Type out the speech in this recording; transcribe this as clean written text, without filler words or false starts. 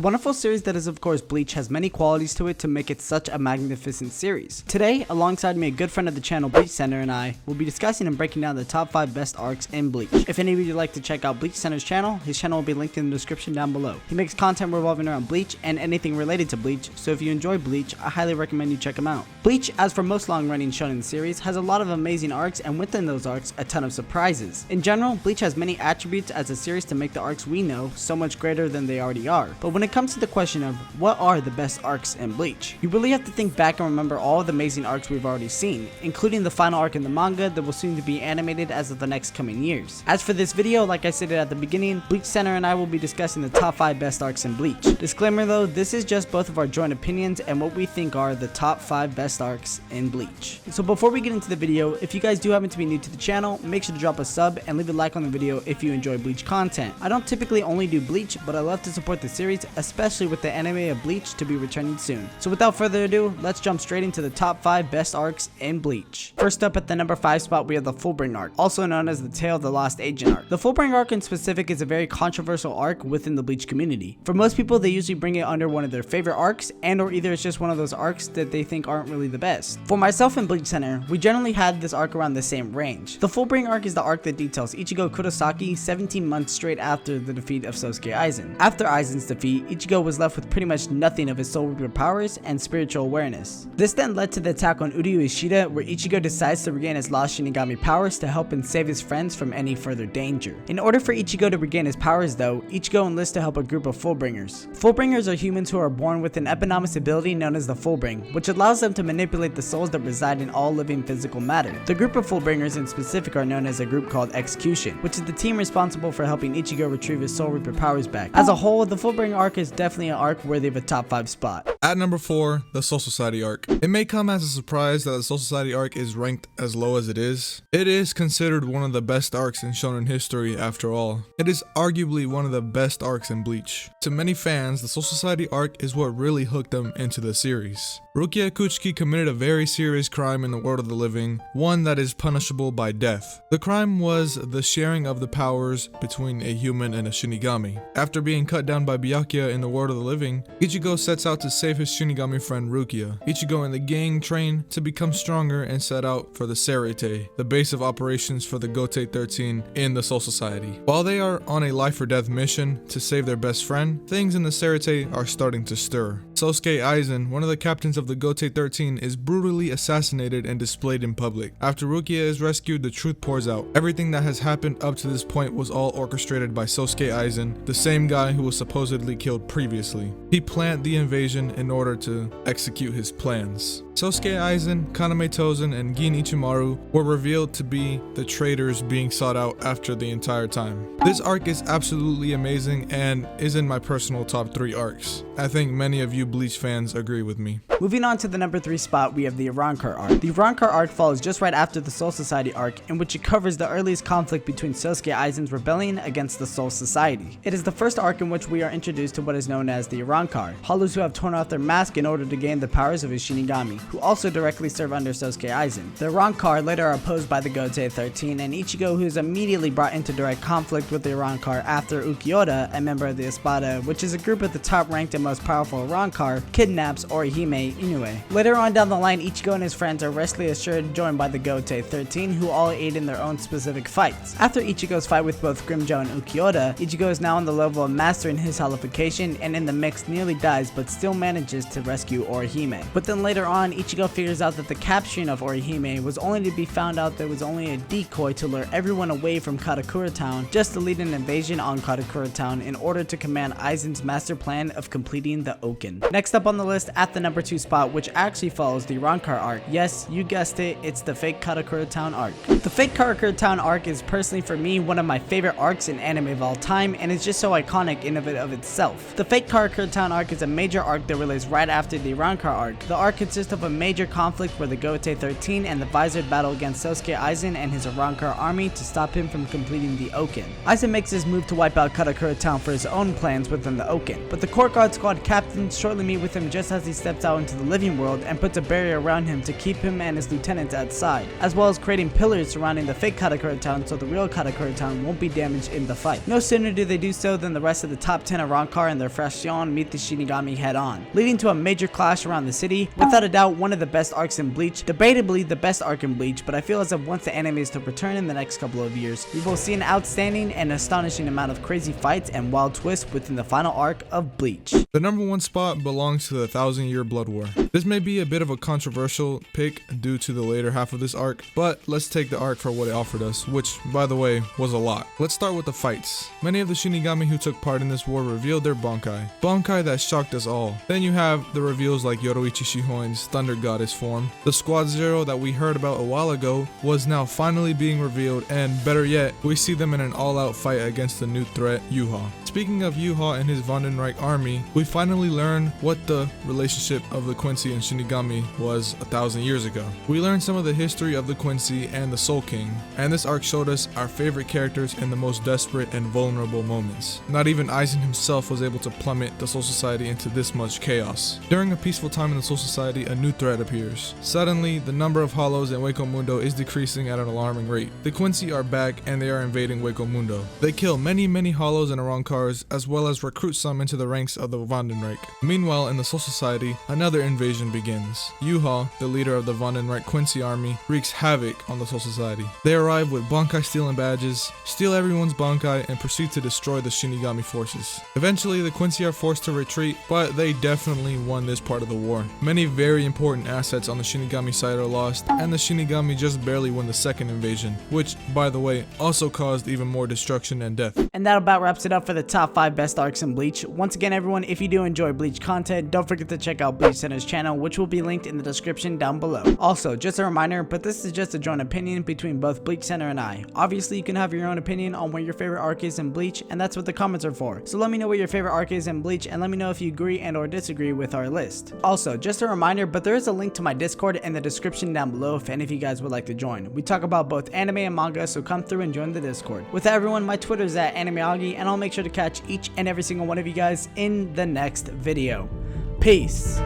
The wonderful series that is of course Bleach has many qualities to it to make it such a magnificent series. Today, alongside me a good friend of the channel Bleach Center and I will be discussing and breaking down the top 5 best arcs in Bleach. If any of you would like to check out Bleach Center's channel, his channel will be linked in the description down below. He makes content revolving around Bleach and anything related to Bleach, so if you enjoy Bleach, I highly recommend you check him out. Bleach, as for most long-running shonen series, has a lot of amazing arcs, and within those arcs, a ton of surprises. In general, Bleach has many attributes as a series to make the arcs we know so much greater than they already are. But when it comes to the question of what are the best arcs in Bleach, you really have to think back and remember all the amazing arcs we've already seen, including the final arc in the manga that will soon to be animated as of the next coming years. As for this video, like I stated at the beginning, Bleach Center and I will be discussing the top 5 best arcs in Bleach. Disclaimer though, this is just both of our joint opinions and what we think are the top 5 best arcs in Bleach. So before we get into the video, if you guys do happen to be new to the channel, make sure to drop a sub and leave a like on the video if you enjoy Bleach content. I don't typically only do Bleach, but I love to support the series, especially with the anime of Bleach to be returning soon. So without further ado, let's jump straight into the top 5 best arcs in Bleach. First up at the number 5 spot, we have the Fullbring Arc, also known as the Tale of the Lost Agent arc. The Fullbring Arc in specific is a very controversial arc within the Bleach community. For most people, they usually bring it under one of their favorite arcs, and or either it's just one of those arcs that they think aren't really the best. For myself and Bleach Center, we generally had this arc around the same range. The Fullbring Arc is the arc that details Ichigo Kurosaki 17 months straight after the defeat of Sosuke Aizen. After Aizen's defeat, Ichigo was left with pretty much nothing of his Soul Reaper powers and spiritual awareness. This then led to the attack on Uryu Ishida, where Ichigo decides to regain his lost Shinigami powers to help and save his friends from any further danger. In order for Ichigo to regain his powers though, Ichigo enlists to help a group of Fullbringers. Fullbringers are humans who are born with an eponymous ability known as the Fullbring, which allows them to manipulate the souls that reside in all living physical matter. The group of Fullbringers in specific are known as a group called Execution, which is the team responsible for helping Ichigo retrieve his Soul Reaper powers back. As a whole, the Fullbring Arc is definitely an arc worthy of a top 5 spot. At number 4, the Soul Society arc. It may come as a surprise that the Soul Society arc is ranked as low as it is. It is considered one of the best arcs in shonen history after all. It is arguably one of the best arcs in Bleach. To many fans, the Soul Society arc is what really hooked them into the series. Rukia Kuchiki committed a very serious crime in the world of the living, one that is punishable by death. The crime was the sharing of the powers between a human and a Shinigami. After being cut down by Byakuya in the world of the living, Ichigo sets out to save his Shinigami friend Rukia. Ichigo and the gang train to become stronger and set out for the Serite, the base of operations for the Gotei 13 in the Soul Society. While they are on a life or death mission to save their best friend, things in the Serite are starting to stir. Sosuke Aizen, one of the captains of the Gotei 13, is brutally assassinated and displayed in public. After Rukia is rescued, the truth pours out. Everything that has happened up to this point was all orchestrated by Sosuke Aizen, the same guy who was supposedly killed previously. He planned the invasion in order to execute his plans. Sosuke Aizen, Kaname Tozen, and Gin Ichimaru were revealed to be the traitors being sought out after the entire time. This arc is absolutely amazing and is in my personal top 3 arcs. I think many of you Bleach fans agree with me. Moving on to the number 3 spot, we have the Arrancar Arc. The Arrancar Arc follows just right after the Soul Society arc, in which it covers the earliest conflict between Sosuke Aizen's rebellion against the Soul Society. It is the first arc in which we are introduced to what is known as the Arrancar, hollows who have torn off their mask in order to gain the powers of his Shinigami, who also directly serve under Sosuke Aizen. The Arrancar later are opposed by the Gotei 13 and Ichigo, who is immediately brought into direct conflict with the Arrancar after Ukiyoda, a member of the Espada, which is a group of the top ranked and most powerful Arrancar, kidnaps Orihime Inoue. Later on down the line, Ichigo and his friends are restly assured joined by the Gotei 13, who all aid in their own specific fights. After Ichigo's fight with both Grimmjow and Ukiyoda, Ichigo is now on the level of mastering his holification and in the mix nearly dies but still manages to rescue Orihime. But then later on, Ichigo figures out that the capturing of Orihime was only to be found out that it was only a decoy to lure everyone away from Karakura Town just to lead an invasion on Karakura Town in order to command Aizen's master plan of completing the Oken. Next up on the list at the number 2 spot, which actually follows the Arrancar arc. Yes, you guessed it, it's the fake Karakura Town arc. The fake Karakura Town arc is personally for me one of my favorite arcs in anime of all time, and it's just so iconic in of itself. The fake Karakura Town arc is a major arc that relays right after the Arrancar arc. The arc consists of of a major conflict where the Gote 13 and the Visored battle against Sosuke Aizen and his Arrancar army to stop him from completing the Oken. Aizen makes his move to wipe out Karakura town for his own plans within the Oken, but the Court Guard squad captains shortly meet with him just as he steps out into the living world and puts a barrier around him to keep him and his lieutenants outside, as well as creating pillars surrounding the fake Karakura town so the real Karakura town won't be damaged in the fight. No sooner do they do so than the rest of the top 10 Arrancar and their Fraction meet the Shinigami head on, leading to a major clash around the city. Without a doubt, one of the best arcs in Bleach, debatably the best arc in Bleach, but I feel as if once the anime is to return in the next couple of years, we will see an outstanding and astonishing amount of crazy fights and wild twists within the final arc of Bleach. The number 1 spot belongs to the 1000-Year Blood War. This may be a bit of a controversial pick due to the later half of this arc, but let's take the arc for what it offered us, which, by the way, was a lot. Let's start with the fights. Many of the Shinigami who took part in this war revealed their bankai that shocked us all. Then you have the reveals like Yoroichi Shihoin's Thunder Goddess form. The Squad Zero that we heard about a while ago was now finally being revealed, and better yet, we see them in an all-out fight against the new threat, Yuha. Speaking of Yuha and his Vandenreich army, we finally learn what the relationship of the Quincy and Shinigami was 1,000 years ago. We learned some of the history of the Quincy and the Soul King, and this arc showed us our favorite characters in the most desperate and vulnerable moments. Not even Aizen himself was able to plummet the Soul Society into this much chaos. During a peaceful time in the Soul Society, a new threat appears. Suddenly, the number of hollows in Hueco Mundo is decreasing at an alarming rate. The Quincy are back and they are invading Hueco Mundo. They kill many hollows and Arrancars, as well as recruit some into the ranks of the Vandenreich. Meanwhile, in the Soul Society, another invasion begins. Yuha, the leader of the Vandenreich Quincy army, wreaks havoc on the Soul Society. They arrive with bankai stealing badges, steal everyone's bankai, and proceed to destroy the Shinigami forces. Eventually, the Quincy are forced to retreat, but they definitely won this part of the war. Many very important assets on the Shinigami side are lost, and the Shinigami just barely won the second invasion, which, by the way, also caused even more destruction and death. And that about wraps it up for the top 5 best arcs in Bleach. Once again, everyone, if you do enjoy Bleach content, don't forget to check out Bleach Center's channel, which will be linked in the description down below. Also, just a reminder, but this is just a joint opinion between both Bleach Center and I. Obviously, you can have your own opinion on what your favorite arc is in Bleach, and that's what the comments are for. So let me know what your favorite arc is in Bleach, and let me know if you agree and or disagree with our list. Also, just a reminder, but there is a link to my Discord in the description down below if any of you guys would like to join. We talk about both anime and manga, so come through and join the Discord. With that, everyone, my Twitter is @AnimeAugie, and I'll make sure to catch each and every single one of you guys in the next video. Peace.